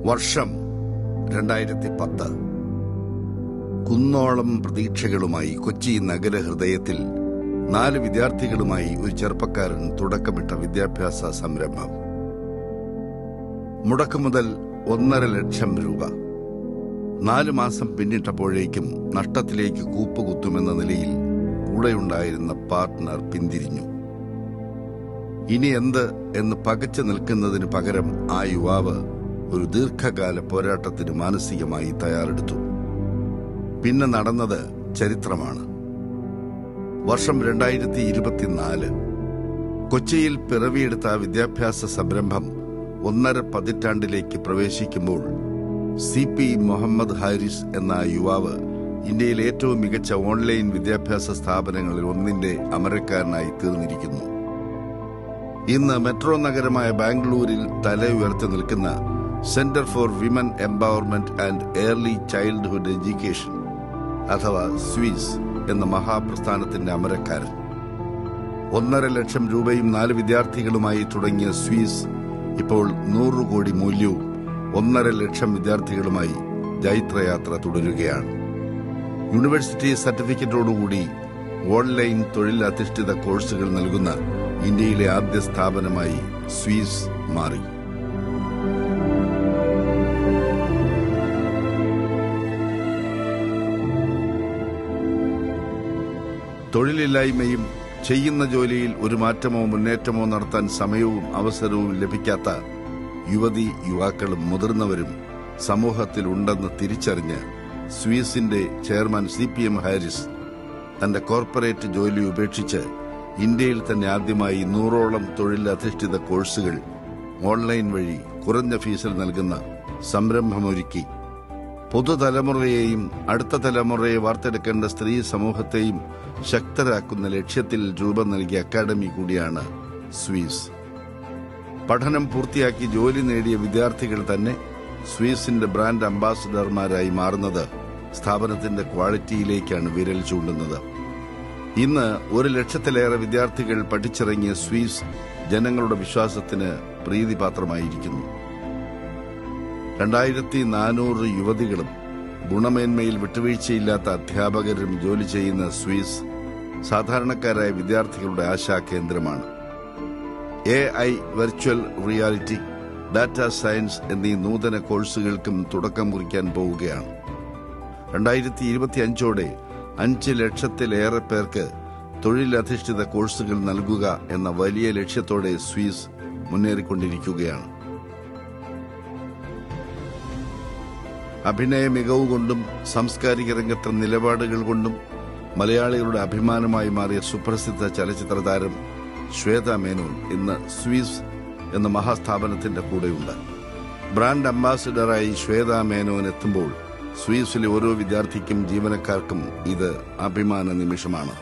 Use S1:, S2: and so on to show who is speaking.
S1: വർഷം 2010. കുന്നോളം പ്രതീക്ഷകളുമായി കൊച്ചി നഗരഹൃദയത്തിൽ 4 വിദ്യാർത്ഥികളുമായി ഒരു ചെറുപ്പക്കാരൻ തുടക്കമിട്ട വിദ്യാഭ്യാസ സംരംഭം. മുടക്കുമുതൽ 1.5 ലക്ഷം രൂപ. 4 മാസം പിന്നിട്ടപ്പോഴേക്കും നഷ്ടത്തിലേക്ക് കൂപ്പുകുത്തുമെന്ന നിലയിൽ കൂടെയുണ്ടായിരുന്ന പാർട്ട്ണർ പിന്തിരിഞ്ഞു. ഇനി എന്ത് എന്ന് പകച്ചു നിൽക്കുന്നതിന് പകരം ആ യുവാവ് ഒരു ദീർഘകാല പോരാട്ടത്തിന് മാനസികമായി തയ്യാറെടുത്തു. പിന്നെ നടന്നത് ചരിത്രമാണ്. വർഷം 2024. കൊച്ചിയിൽ പിറവിയെടുത്ത വിദ്യാഭ്യാസ സംരംഭം 1.5 പതിറ്റാണ്ടിലേക്ക് പ്രവേശിക്കുമ്പോൾ CP മുഹമ്മദ് ഹാരിസ് എന്ന യുവാവ് ഇന്ത്യയിലെ ഏറ്റവും മികച്ച ഓൺലൈൻ വിദ്യാഭ്യാസ സ്ഥാപനങ്ങളിൽ ഒന്നിന്റെ അമരക്കാരനായി തീർന്നിരിക്കുന്നു. ഇന്ന് മെട്രോ നഗരമായ ബാംഗ്ലൂരിൽ തല ഉയർത്തി നിൽക്കുന്ന centre for women empowerment and early childhood education അഥവാ സ്വീസ് എന്ന മഹാപ്രസ്ഥാനത്തിന്റെ അമരക്കാരൻ. 1.5 ലക്ഷം രൂപയും 4 വിദ്യാർത്ഥികളുമായി തുടങ്ങിയ സ്വീസ് ഇപ്പോൾ 100 കോടി മൂല്യവും 1.5 ലക്ഷം വിദ്യാർത്ഥികളുമായി ജൈത്രയാത്ര തുടരുകയാണ്. യൂണിവേഴ്സിറ്റി സർട്ടിഫിക്കറ്റോടുകൂടി ഓൺലൈൻ തൊഴിലധിഷ്ഠിത കോഴ്സുകൾ നൽകുന്ന ഇന്ത്യയിലെ ആദ്യ സ്ഥാപനമായി സ്വീസ് മാറി. തൊഴിലില്ലായ്മയും ചെയ്യുന്ന ജോലിയിൽ ഒരു മാറ്റമോ മുന്നേറ്റമോ നടത്താൻ സമയവും അവസരവും ലഭിക്കാത്ത യുവതി യുവാക്കളും മുതിർന്നവരും സമൂഹത്തിലുണ്ടെന്ന് തിരിച്ചറിഞ്ഞ് സ്വീസിന്റെ ചെയർമാൻ CPM ഹാരിസ് തന്റെ കോർപ്പറേറ്റ് ജോലി ഉപേക്ഷിച്ച് ഇന്ത്യയിൽ തന്നെ ആദ്യമായി 100ഓളം തൊഴിലധിഷ്ഠിത കോഴ്സുകൾ ഓൺലൈൻ വഴി കുറഞ്ഞ ഫീസിൽ നൽകുന്ന സംരംഭമൊരുക്കി പുതുതലമുറയെയും അടുത്ത തലമുറയെ വാർത്തെടുക്കേണ്ട സ്ത്രീ സമൂഹത്തെയും ശക്തരാക്കുന്ന ലക്ഷ്യത്തിൽ രൂപം നൽകിയ അക്കാദമി കൂടിയാണ് സ്വീസ്. പഠനം പൂർത്തിയാക്കി ജോലി നേടിയ വിദ്യാർത്ഥികൾ തന്നെ സ്വീസിന്റെ ബ്രാൻഡ് അംബാസഡർമാരായി മാറുന്നത് സ്ഥാപനത്തിന്റെ ക്വാളിറ്റിയിലേക്കാണ് വിരൽ ചൂണ്ടുന്നത്. ഇന്ന് 1 ലക്ഷത്തിലേറെ വിദ്യാർത്ഥികൾ പഠിച്ചിറങ്ങിയ സ്വീസ് ജനങ്ങളുടെ വിശ്വാസത്തിന് പ്രീതിപാത്രമായിരിക്കുന്നു. 2400 യുവതികളും ഗുണമേന്മയിൽ വിട്ടുവീഴ്ചയില്ലാത്ത അധ്യാപകരും ജോലി ചെയ്യുന്ന സ്വീസ് സാധാരണക്കാരായ വിദ്യാർത്ഥികളുടെ ആശാകേന്ദ്രമാണ്. AI, virtual reality, data science എന്നീ നൂതന കോഴ്സുകൾക്കും തുടക്കം കുറിക്കാൻ പോവുകയാണ്. 2025ഓടെ 5 ലക്ഷത്തിലേറെ പേർക്ക് തൊഴിലധിഷ്ഠിത കോഴ്സുകൾ നൽകുക എന്ന വലിയ ലക്ഷ്യത്തോടെ സ്വീസ് മുന്നേറിക്കൊണ്ടിരിക്കുകയാണ്. അഭിനയ മികവ് കൊണ്ടും സാംസ്കാരിക രംഗത്തെ നിലപാടുകൾ കൊണ്ടും മലയാളികളുടെ അഭിമാനമായി മാറിയ സുപ്രസിദ്ധ ചലച്ചിത്ര താരം ശ്വേത മേനോൻ ഇന്ന് സ്വീസ് എന്ന മഹാസ്ഥാപനത്തിന്റെ കൂടെയുണ്ട്. ബ്രാൻഡ് അംബാസിഡറായി ശ്വേത മേനോൻ എത്തുമ്പോൾ സ്വീസിലെ ഓരോ വിദ്യാർത്ഥിക്കും ജീവനക്കാർക്കും ഇത് അഭിമാന നിമിഷമാണ്.